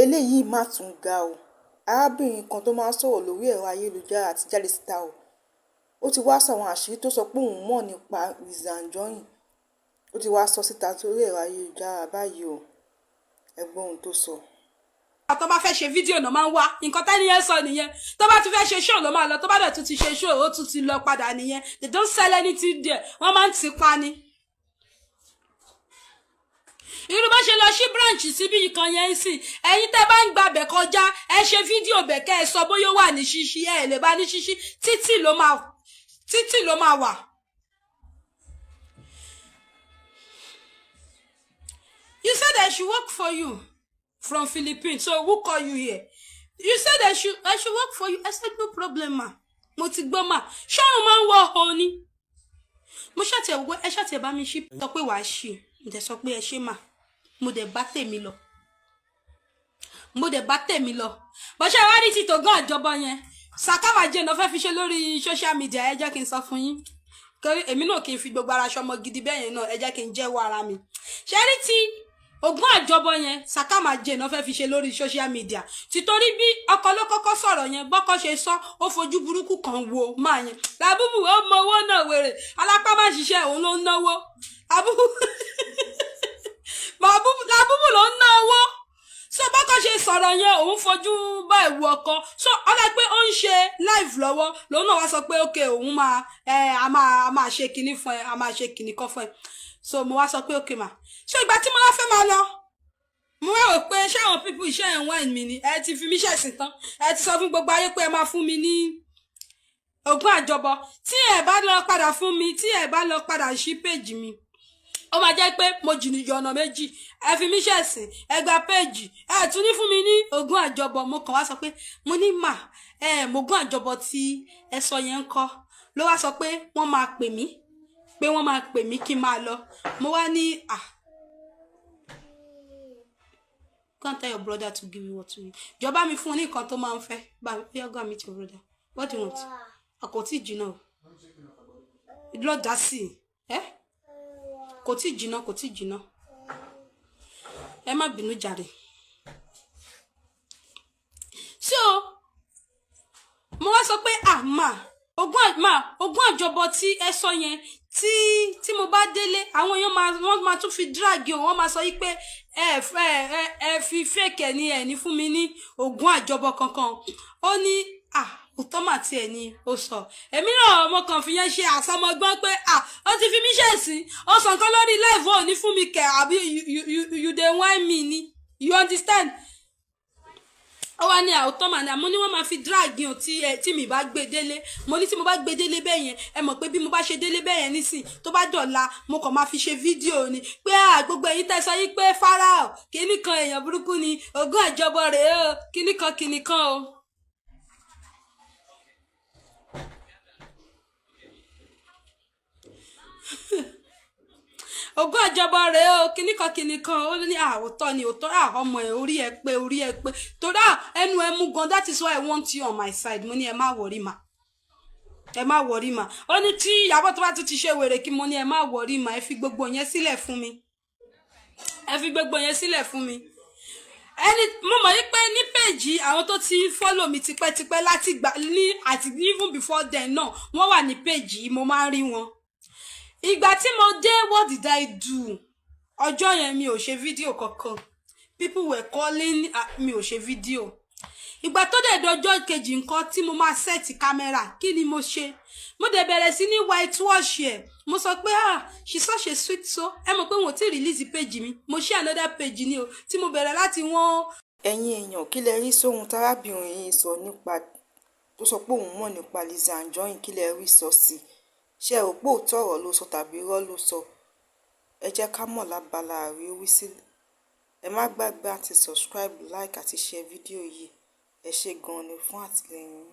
eléyìí má tún ga o. Arábìnrin kan tó máa ń sọ̀rọ̀ lórí ẹ̀rọ ayélujára àti jáde síta o. Ó ti wá sọ àwọn àṣírí tó sọ pé òun mọ̀ nípa Lizzy Anjorin. Ó ti wá sọ síta sórí ẹ̀rọ ayélujára báyìí o. Ẹ gbọ́ ohun tó sọ. Tó bá fẹ́ ṣe fídíò náà máa ń wá nǹkan tẹ́ni yẹn sọ nìyẹn. Tó bá tún fẹ́ ṣe show ló máa lọ, tó bá dẹ̀ tún ti ṣe show ó tún ti lọ padà nìyẹn. They don't sell anything there. Wọ́n máa ń ti pa ni. Irú bá ṣe lọ sí branch síbi ìkan yẹn sì, ẹ̀yin tẹ́ bá ń gba bẹ̀ kọjá, ẹ ṣe fídíò bẹ̀ kẹ́ ẹ sọ bóyá ó wà ní ṣíṣí, ẹ lè bá ní ṣíṣí, títì ló máa wà. You said I should work for you from Philippines, so who call you here? You said I should work for you. I said no problem ma. Mo ti gbọ́ ma. Ṣọ́run máa ń wọ ọ̀hún ni. Mo ṣàtì ẹ̀wọ́ ẹ ṣàtì ẹ̀ bá mi ṣí. Sọ pé wàá ṣí. Mo dẹ̀ sọ pé ẹ ṣé mà. Mo dẹ̀ bá tèmi lọ. Bó ṣe wá ní ti tògán àjọbọ yẹn. Sàkámàjẹ́ náà fẹ́ fi ṣe lórí social media, ẹ jẹ́ kí n sọ fún yín. Torí èmi náà kì í fi gbogbo ara ṣọmọ gidi bẹ́ẹ̀ yẹn náà, ẹ jẹ́ kí n jẹ́wọ́ ara mi. Ṣé rí ti ogún àjọbọ yẹn Sàkámàjẹ́ náà fẹ́ fi ṣe lórí social media. Títorí bí ọkọ ló kọ́kọ́ sọ̀rọ̀ yẹn, bọ́kọ́ ṣe sọ, ó fojú burúkú kan wo máa yẹn. Làbúbù ó mọ owó náà wèrè. Alápá má ṣiṣẹ́ òun ló ń náwó. Làbúbù ló ń náwó. So bọ́kọ́ ṣe sọ̀rọ̀ yẹn, òun fojú bá ìwú ọkọ. So ọlá pé ó ń ṣe live lọ́wọ́, lòun náà wá sọ pé okay òun máa a máa ṣe kinní fún ẹ, a máa ṣe kinní kan fún ẹ. So mo wá sọ pé okay ma. So ìgbà tí mo wá fẹ́ máa lọ, mo wá rò pé ṣé àwọn people iṣẹ́ ẹ̀ ń wáìn mi ni, ẹ ti fi mí ṣẹ̀sìn tán, ẹ ti sọ fún gbogbo ayé pé ẹ máa fún mi ní ogún àjọbọ. Tí ẹ bá lọ padà fún mi, tí ẹ bá lọ padà sí péjì mi, ó máa jẹ́ pé mo jìnnìjọ ọ̀nà méjì, ẹ fi mí ṣẹ̀sìn, ẹ gba péjì, ẹ tún ní fún mi ní ogún àjọbọ. Mo kàn wá sọ pé mo ní mà mogún àjọbọ tí ẹ sọ yẹn ń kọ́. Ló wá sọ pé wọ́n máa pè mí kí n máa lọ. Mo wá ní go and tell your brother to give you what you need. Jọba mi fún ní nǹkan tó máa ń fẹ́. Bá mi go and meet your brother. What do you want? Kò tí jìnnà o. Lọ dá sí kò tí jìnnà. Ẹ má bínú jàre. So mo wá sọ pé ogún àjọbọ tí ẹ sọ yẹn, tí mo bá délé àwọn èèyàn wọ́n máa tún fi drag o, wọ́n máa sọ yí pé ẹ fi fake ẹ ní fún mi ní ogún àjọbọ kankan. Ó ní òtọ́mà tí ẹ ní ó sọ. Èmi náà mo kàn fi yẹn ṣe àsọmọgbọ́n pé ó ti fi mí ṣẹ̀sìn, ó sọ nǹkan lórí live ò ní fún mi kẹ̀, àbí you dey whine me ni, you understand? Ó wá ní òtọ́mà ni, àmọ́ ní wọ́n máa fi drag yàn tí mi bá gbé délé. Mo ní tí mo bá gbé délé bẹ́ẹ̀ yẹn, ẹ mọ̀ pé bí mo bá ṣe délé bẹ́ẹ̀ yẹn nísìn, tó bá dọ̀la mo kàn máa fi ṣe fídíò ni pé gbogbo ẹ̀yin tẹ́ sọ yí pé Fáráò kíní kan èèyàn burúkú ni, ogún àjọbọ rèé o, kíní kan o. Ogún àjọbọ rèé o, kíní kan. Ó ní òótọ́ ni ọmọ ẹ̀ orí ẹ pé torí ẹnu ẹ mú gan. That is why I want you on my side. Mo ní ẹ má worry ma. Ó ní tí Ìyábọ̀ tó bá tún ti ṣe wèrè kí mo ní ẹ má worry ma, ẹ fi gbogbo yẹn sílẹ̀ fún mi. Ẹni mo mọ̀ yí pé ní péjì àwọn tó ti follow mi tipẹ́tipẹ́ láti gbà ní àti even before then náà wọ́n wà ní péjì, mo máa ń rí wọn. Ìgbà tí mo dé, what did I do? Ọjọ́ yẹn mi ò ṣe fídíò kankan. People were calling, mi ò ṣe fídíò. Ìgbà tó dẹ̀ dọjọ́ kejì nǹkan tí mo máa set camera, kí ni mo ṣe? Mo dẹ̀ bẹ̀rẹ̀ sí ní whitewash ẹ̀. Mo sọ pé she's such a sweet soul. Ẹ mọ̀ pé wọ́n ti release page mi. Mo share another page ni o, tí mo bẹ̀rẹ̀ láti wọ́n. Ẹ̀yin èèyàn, kí lẹ rí sóhun tárábìnrin yìí sọ nípa tó sọ pé òun mọ̀ nípa Lizzy Anjorin, kí lẹ rí sọ sí? Ṣé ẹ rò pé òótọ́ ọ̀rọ̀ ló sọ tàbí irọ́ ló sọ? Ẹ jẹ́ ká mọ̀ lábala àríwí sí. Ẹ má gbàgbé àti subscribe, like àti share fídíò yìí. Ẹ ṣé gan-an ni fún àtìlẹ́yìn.